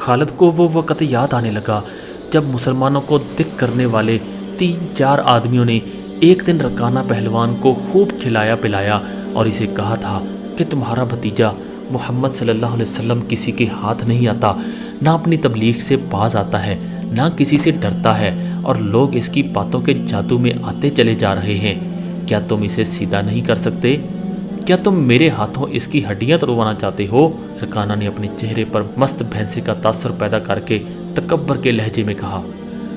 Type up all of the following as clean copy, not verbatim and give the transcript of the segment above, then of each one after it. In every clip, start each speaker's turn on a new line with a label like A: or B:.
A: خالد کو وہ وقت یاد آنے لگا جب مسلمانوں کو دکھ کرنے والے 3-4 آدمیوں نے ایک دن رکانہ پہلوان کو خوب کھلایا پلایا اور اسے کہا تھا کہ تمہارا بھتیجا محمد صلی اللہ علیہ وسلم کسی کے ہاتھ نہیں آتا، نہ اپنی تبلیغ سے باز آتا ہے، نہ کسی سے ڈرتا ہے، اور لوگ اس کی باتوں کے جادو میں آتے چلے جا رہے ہیں۔ کیا تم اسے سیدھا نہیں کر سکتے؟ کیا تم میرے ہاتھوں اس کی ہڈیاں توڑوانا چاہتے ہو؟ رکانہ نے اپنے چہرے پر مست بھینسے کا تاثر پیدا کر کے تکبر کے لہجے میں کہا،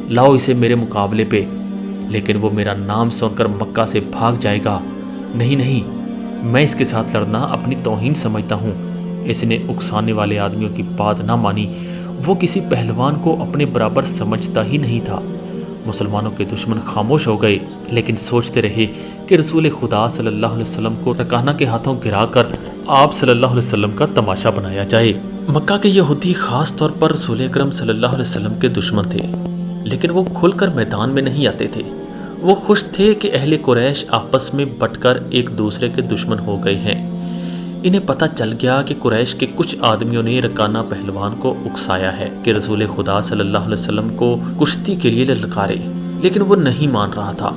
A: لاؤ اسے میرے مقابلے پہ، لیکن وہ میرا نام سن کر مکہ سے بھاگ جائے گا۔ نہیں نہیں، میں اس کے ساتھ لڑنا اپنی توہین سمجھتا ہوں۔ اس نے اکسانے والے آدمیوں کی بات نہ مانی، وہ کسی پہلوان کو اپنے برابر سمجھتا ہی نہیں تھا۔ مسلمانوں کے دشمن خاموش ہو گئے، لیکن سوچتے رہے کہ رسول خدا صلی اللہ علیہ وسلم کو رکانہ کے ہاتھوں گرا کر آپ صلی اللہ علیہ وسلم کا تماشا بنایا جائے۔ مکہ کے یہودی خاص طور پر رسول اکرم صلی اللہ علیہ وسلم کے دشمن تھے، لیکن وہ کھل کر میدان میں نہیں آتے تھے۔ وہ خوش تھے کہ اہل قریش آپس میں بٹ کر ایک دوسرے کے دشمن ہو گئے ہیں۔ انہیں پتہ چل گیا کہ قریش کے کچھ آدمیوں نے رکانہ پہلوان کو اکسایا ہے کہ رسول خدا صلی اللہ علیہ وسلم کو کشتی کے لیے للکارے، لیکن وہ نہیں مان رہا تھا۔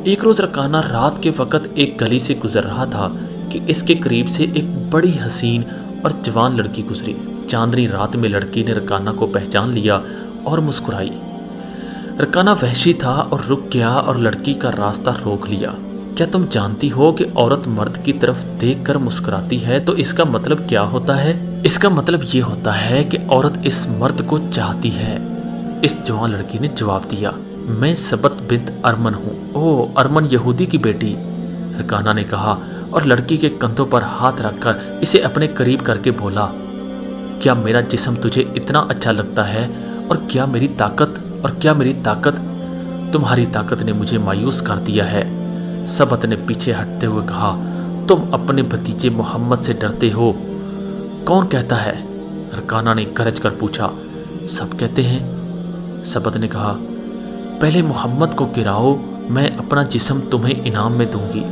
A: ایک روز رکانہ رات کے وقت ایک گلی سے گزر رہا تھا کہ اس کے قریب سے ایک بڑی حسین اور جوان لڑکی گزری۔ چاندنی رات میں لڑکی نے رکانہ کو پہچان لیا اور مسکرائی۔ رکانہ وحشی تھا اور رک گیا اور لڑکی کا راستہ روک لیا۔ کیا تم جانتی ہو کہ عورت مرد کی طرف دیکھ کر مسکراتی ہے تو اس کا مطلب کیا ہوتا ہے؟ اس کا مطلب یہ ہوتا ہے کہ عورت اس مرد کو چاہتی ہے۔ اس جوان لڑکی نے جواب دیا، میں سبت بنت ارمن ہوں۔ اوہ، ارمن یہودی کی بیٹی، رکانہ نے کہا اور لڑکی کے کندھوں پر ہاتھ رکھ کر اسے اپنے قریب کر کے بولا، کیا میرا جسم تجھے اتنا اچھا لگتا ہے؟ اور کیا میری طاقت تمہاری طاقت نے مجھے مایوس کر دیا ہے۔ سبت نے پیچھے ہٹتے ہوئے کہا، تم اپنے بھتیجے محمد سے ڈرتے ہو؟ کون کہتا ہے؟ رکانہ نے گرج کر پوچھا۔ سب کہتے ہیں، سبت نے کہا، پہلے محمد کو گراؤ، میں اپنا جسم تمہیں انعام میں دوں گی۔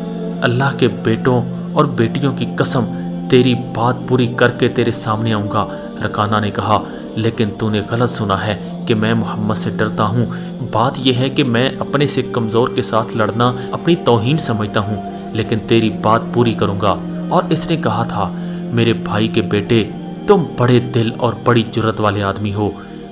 A: اللہ کے بیٹوں اور بیٹیوں کی قسم، تیری بات پوری کر کے تیرے سامنے آؤں گا۔ رکانہ نے کہا، لیکن تو نے غلط سنا ہے کہ میں محمد سے ڈرتا ہوں۔ بات یہ ہے کہ میں اپنے سے کمزور کے ساتھ لڑنا اپنی توہین سمجھتا ہوں، لیکن تیری بات پوری کروں گا۔ اور اس نے کہا تھا، میرے بھائی کے بیٹے، تم بڑے دل اور بڑی جرت والے آدمی ہو۔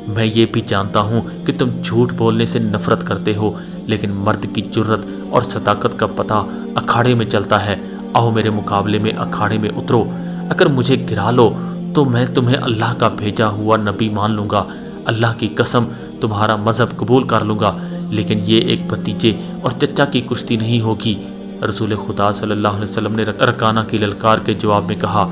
A: میں یہ بھی جانتا ہوں کہ تم جھوٹ بولنے سے نفرت کرتے ہو، لیکن مرد کی جرت اور صداقت کا پتہ اکھاڑے میں چلتا ہے۔ آؤ میرے مقابلے میں اکھاڑے میں اترو۔ اگر مجھے گرا لو تو میں تمہیں اللہ کا بھیجا ہوا نبی مان لوں گا۔ اللہ کی قسم، تمہارا مذہب قبول کر لوں گا، لیکن یہ ایک بھتیجے اور چچا کی کشتی نہیں ہوگی۔ رسول خدا صلی اللہ علیہ وسلم نے رکانہ کی للکار کے جواب میں کہا،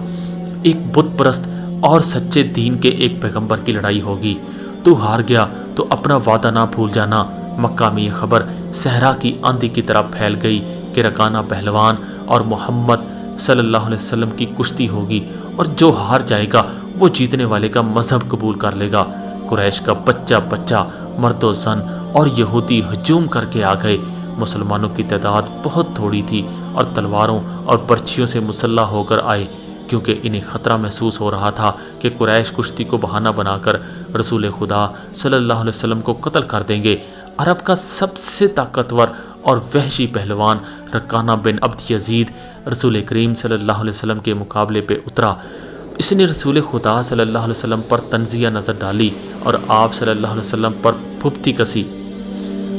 A: ایک بت پرست اور سچے دین کے ایک پیغمبر کی لڑائی ہوگی۔ تو ہار گیا تو اپنا وعدہ نہ بھول جانا۔ مکہ میں یہ خبر صحرا کی آندھی کی طرح پھیل گئی کہ رکانہ پہلوان اور محمد صلی اللہ علیہ وسلم کی کشتی ہوگی، اور جو ہار جائے گا وہ جیتنے والے کا مذہب قبول کر لے گا۔ قریش کا بچہ بچہ، مرد و زن اور یہودی ہجوم کر کے آ گئے۔ مسلمانوں کی تعداد بہت تھوڑی تھی اور تلواروں اور برچھیوں سے مسلح ہو کر آئے، کیونکہ انہیں خطرہ محسوس ہو رہا تھا کہ قریش کشتی کو بہانہ بنا کر رسول خدا صلی اللہ علیہ وسلم کو قتل کر دیں گے۔ عرب کا سب سے طاقتور اور وحشی پہلوان رکانہ بن عبد یزید رسول کریم صلی اللہ علیہ وسلم کے مقابلے پہ اترا۔ اس نے رسول خدا صلی اللہ علیہ وسلم پر تنزیہ نظر ڈالی اور آپ صلی اللہ علیہ وسلم پر پھپتی کسی۔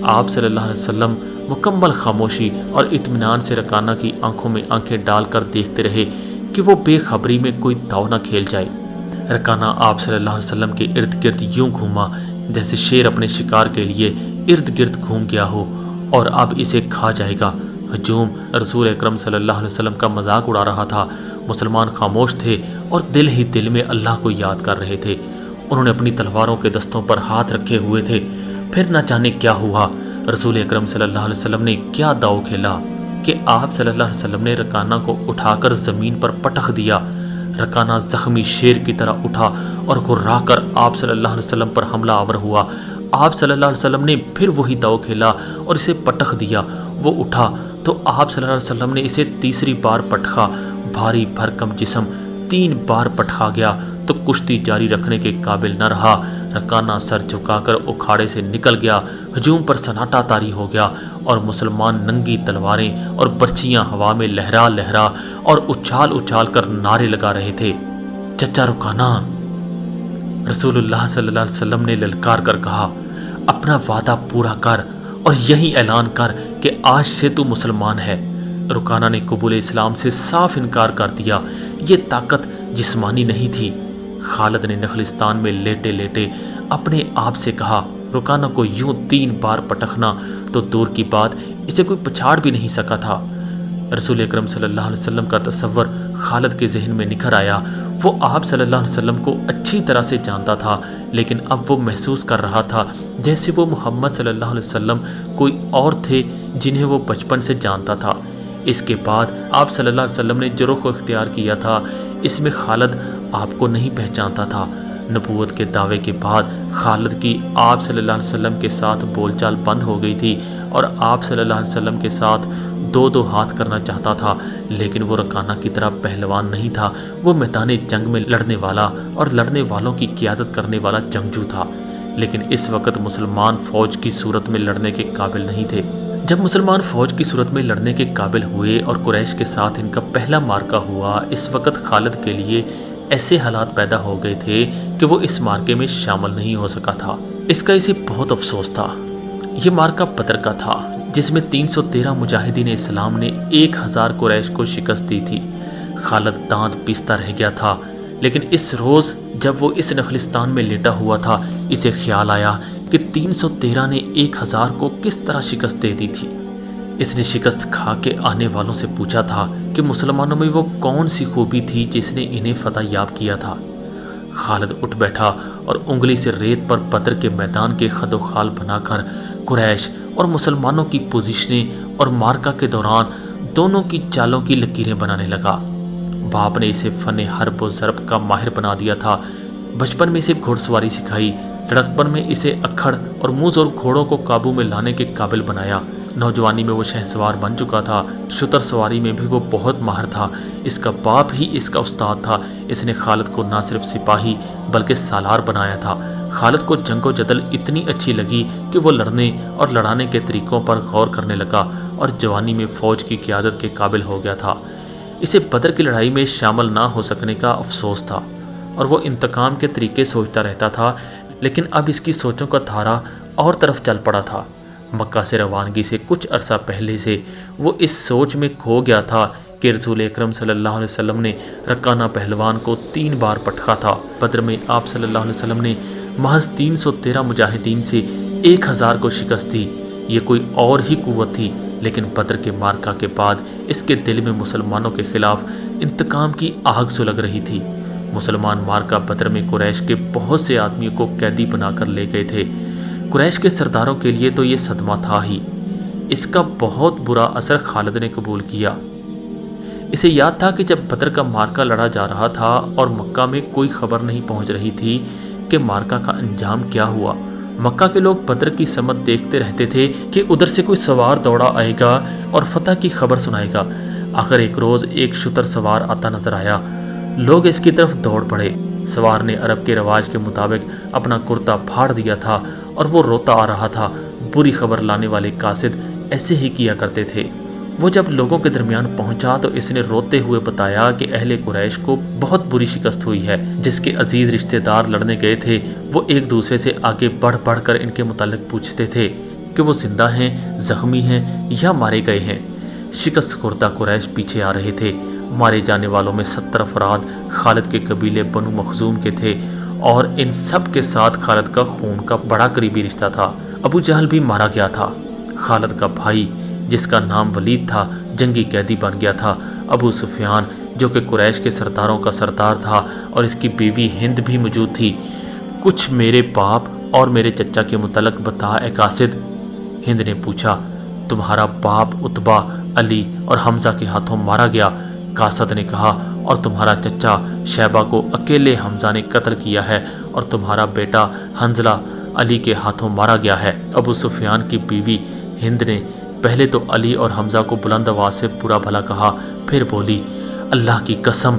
A: آپ صلی اللہ علیہ وسلم مکمل خاموشی اور اطمینان سے رکانہ کی آنکھوں میں آنکھیں ڈال کر دیکھتے رہے کہ وہ بے خبری میں کوئی داؤ نہ کھیل جائے۔ رکانہ آپ صلی اللہ علیہ وسلم کے ارد گرد یوں گھوما جیسے شیر اپنے شکار کے لیے ارد گرد گھوم گیا ہو اور اب اسے کھا جائے گا۔ ہجوم رسول اکرم صلی اللہ علیہ وسلم کا مذاق اڑا رہا تھا۔ مسلمان خاموش تھے اور دل ہی دل میں اللہ کو یاد کر رہے تھے۔ انہوں نے اپنی تلواروں کے دستوں پر ہاتھ رکھے ہوئے تھے۔ پھر نہ جانے کیا ہوا، رسول اکرم صلی اللہ علیہ وسلم نے کیا داؤ کھیلا کہ آپ صلی اللہ علیہ وسلم نے رکانہ کو اٹھا کر زمین پر پٹخ دیا۔ رکانہ زخمی شیر کی طرح اٹھا اور گھرا کر آپ صلی اللہ علیہ وسلم پر حملہ آور ہوا۔ آپ صلی اللہ علیہ وسلم نے پھر وہی داؤ کھیلا اور اسے پٹخ دیا۔ وہ اٹھا تو آپ صلی اللہ علیہ وسلم نے اسے تیسری بار پٹخا۔ بھاری بھرکم جسم 3 بار پٹخا گیا تو کشتی جاری رکھنے کے قابل نہ رہا۔ رکانہ سر جھکا کر اکھاڑے سے نکل گیا۔ ہجوم پر سناٹا طاری ہو گیا اور مسلمان ننگی تلواریں اور برچھیاں ہوا میں لہرا لہرا اور اچھال اچھال کر نعرے لگا رہے تھے۔ چچا رکانہ، رسول اللہ صلی اللہ علیہ وسلم نے للکار کر کہا، اپنا وعدہ پورا کر اور یہی اعلان کر کہ آج سے تو مسلمان ہے۔ رکانہ نے قبول اسلام سے صاف انکار کر دیا۔ یہ طاقت جسمانی نہیں تھی۔ خالد نے نخلستان میں لیٹے لیٹے اپنے آپ سے کہا، رکانہ کو یوں 3 بار پٹخنا تو دور کی بات، اسے کوئی پچھاڑ بھی نہیں سکا تھا۔ رسول اکرم صلی اللہ علیہ وسلم کا تصور خالد کے ذہن میں نکھر آیا۔ وہ آپ صلی اللہ علیہ وسلم کو اچھی طرح سے جانتا تھا، لیکن اب وہ محسوس کر رہا تھا جیسے وہ محمد صلی اللہ علیہ وسلم کوئی اور تھے جنہیں وہ بچپن سے جانتا تھا۔ اس کے بعد آپ صلی اللہ علیہ وسلم نے جو رخ اختیار کیا تھا، اس میں خالد آپ کو نہیں پہچانتا تھا۔ نبوت کے دعوے کے بعد خالد کی آپ صلی اللہ علیہ وسلم کے ساتھ بول چال بند ہو گئی تھی اور آپ صلی اللہ علیہ وسلم کے ساتھ 2 ہاتھ کرنا چاہتا تھا، لیکن وہ رکانہ کی طرح پہلوان نہیں تھا۔ وہ میدان جنگ میں لڑنے والا اور لڑنے والوں کی قیادت کرنے والا جنگجو تھا، لیکن اس وقت مسلمان فوج کی صورت میں لڑنے کے قابل نہیں تھے۔ جب مسلمان فوج کی صورت میں لڑنے کے قابل ہوئے اور قریش کے ساتھ ان کا پہلا معرکہ ہوا، اس وقت خالد کے لیے ایسے حالات پیدا ہو گئے تھے کہ وہ اس معرکے میں شامل نہیں ہو سکا تھا۔ اس کا اسے بہت افسوس تھا۔ یہ معرکہ بدر کا تھا، جس میں 313 مجاہدین اسلام نے 1000 قریش کو شکست دی تھی۔ خالد دانت پیستا رہ گیا تھا، لیکن اس روز جب وہ اس نخلستان میں لیٹا ہوا تھا، اسے خیال آیا کہ 313 نے 1000 کو کس طرح شکست دے دی تھی۔ اس نے شکست کھا کے آنے والوں سے پوچھا تھا کہ مسلمانوں میں وہ کون سی خوبی تھی جس نے انہیں فتح یاب کیا تھا۔ خالد اٹھ بیٹھا اور انگلی سے ریت پر بدر کے میدان کے خد و خال بنا کر قریش اور مسلمانوں کی پوزیشنیں اور معرکہ کے دوران دونوں کی چالوں کی لکیریں بنانے لگا۔ باپ نے اسے فن حرب و ضرب کا ماہر بنا دیا تھا۔ بچپن میں اسے گھوڑ سواری سکھائی، لڑکپن میں اسے اکھڑ اور موز اور گھوڑوں کو قابو میں لانے کے قابل بنایا۔ نوجوانی میں وہ شہسوار بن چکا تھا۔ شتر سواری میں بھی وہ بہت ماہر تھا۔ اس کا باپ ہی اس کا استاد تھا۔ اس نے خالد کو نہ صرف سپاہی بلکہ سالار بنایا تھا۔ خالد کو جنگ و جدل اتنی اچھی لگی کہ وہ لڑنے اور لڑانے کے طریقوں پر غور کرنے لگا اور جوانی میں فوج کی قیادت کے قابل ہو گیا تھا۔ اسے بدر کی لڑائی میں شامل نہ ہو سکنے کا افسوس تھا اور وہ انتقام کے طریقے سوچتا رہتا تھا، لیکن اب اس کی سوچوں کا دھارا اور طرف چل پڑا تھا۔ مکہ سے روانگی سے کچھ عرصہ پہلے سے وہ اس سوچ میں کھو گیا تھا کہ رسول اکرم صلی اللہ علیہ وسلم نے رکانہ پہلوان کو 3 بار پٹخا تھا۔ بدر میں آپ صلی اللہ علیہ وسلم نے محض 313 مجاہدین سے 1000 کو شکست دی۔ یہ کوئی اور ہی قوت تھی، لیکن بدر کے معرکہ کے بعد اس کے دل میں مسلمانوں کے خلاف انتقام کی آگ سلگ رہی تھی۔ مسلمان معرکہ بدر میں قریش کے بہت سے آدمیوں کو قیدی بنا کر لے گئے تھے۔ قریش کے سرداروں کے لیے تو یہ صدمہ تھا ہی، اس کا بہت برا اثر خالد نے قبول کیا۔ اسے یاد تھا کہ جب بدر کا معرکہ لڑا جا رہا تھا اور مکہ میں کوئی خبر نہیں پہنچ رہی تھی کہ معرکہ کا انجام کیا ہوا، مکہ کے لوگ بدر کی سمت دیکھتے رہتے تھے کہ ادھر سے کوئی سوار دوڑا آئے گا اور فتح کی خبر سنائے گا۔ آخر ایک روز ایک شتر سوار آتا نظر آیا۔ لوگ اس کی طرف دوڑ پڑے۔ سوار نے عرب کے رواج کے مطابق اپنا کرتا پھاڑ دیا تھا اور وہ روتا آ رہا تھا۔ بری خبر لانے والے قاصد ایسے ہی کیا کرتے تھے۔ وہ جب لوگوں کے درمیان پہنچا تو اس نے روتے ہوئے بتایا کہ اہل قریش کو بہت بری شکست ہوئی ہے۔ جس کے عزیز رشتہ دار لڑنے گئے تھے وہ ایک دوسرے سے آگے بڑھ بڑھ کر ان کے متعلق پوچھتے تھے کہ وہ زندہ ہیں، زخمی ہیں یا مارے گئے ہیں۔ شکست خوردہ قریش پیچھے آ رہے تھے۔ مارے جانے والوں میں 70 افراد خالد کے قبیلے بنو مخزوم کے تھے اور ان سب کے ساتھ خالد کا خون کا بڑا قریبی رشتہ تھا۔ ابو جہل بھی مارا گیا تھا۔ خالد کا بھائی جس کا نام ولید تھا جنگی قیدی بن گیا تھا۔ ابو سفیان جو کہ قریش کے سرداروں کا سردار تھا اور اس کی بیوی ہند بھی موجود تھی۔ کچھ میرے باپ اور میرے چچا کے متعلق بتا اے قاصد، ہند نے پوچھا۔ تمہارا باپ عتبہ، علی اور حمزہ کے ہاتھوں مارا گیا، قاصد نے کہا، اور تمہارا چچا شیبہ کو اکیلے حمزہ نے قتل کیا ہے اور تمہارا بیٹا حنظلہ علی کے ہاتھوں مارا گیا ہے۔ ابو سفیان کی بیوی ہند نے پہلے تو علی اور حمزہ کو بلند آواز سے برا بھلا کہا، پھر بولی، اللہ کی قسم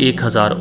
A: 1000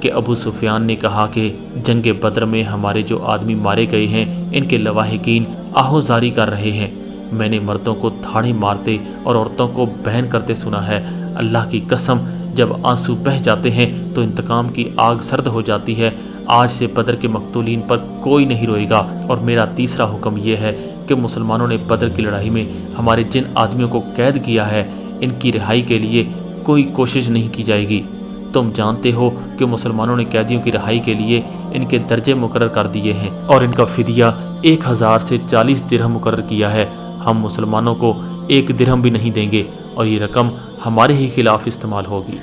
A: کہ ابو سفیان نے کہا کہ جنگ بدر میں ہمارے جو آدمی مارے گئے ہیں ان کے لواحقین آہوزاری کر رہے ہیں۔ میں نے مردوں کو تھاڑے مارتے اور عورتوں کو بہن کرتے سنا ہے۔ اللہ کی قسم، جب آنسو بہہ جاتے ہیں تو انتقام کی آگ سرد ہو جاتی ہے۔ آج سے بدر کے مقتولین پر کوئی نہیں روئے گا، اور میرا تیسرا حکم یہ ہے کہ مسلمانوں نے بدر کی لڑائی میں ہمارے جن آدمیوں کو قید کیا ہے ان کی رہائی کے لیے کوئی کوشش نہیں کی جائے گی۔ تم جانتے ہو کہ مسلمانوں نے قیدیوں کی رہائی کے لیے ان کے درجے مقرر کر دیے ہیں اور ان کا فدیہ 1000 سے 40 درہم مقرر کیا ہے۔ ہم مسلمانوں کو 1 درہم بھی نہیں دیں گے اور یہ رقم ہمارے ہی خلاف استعمال ہوگی۔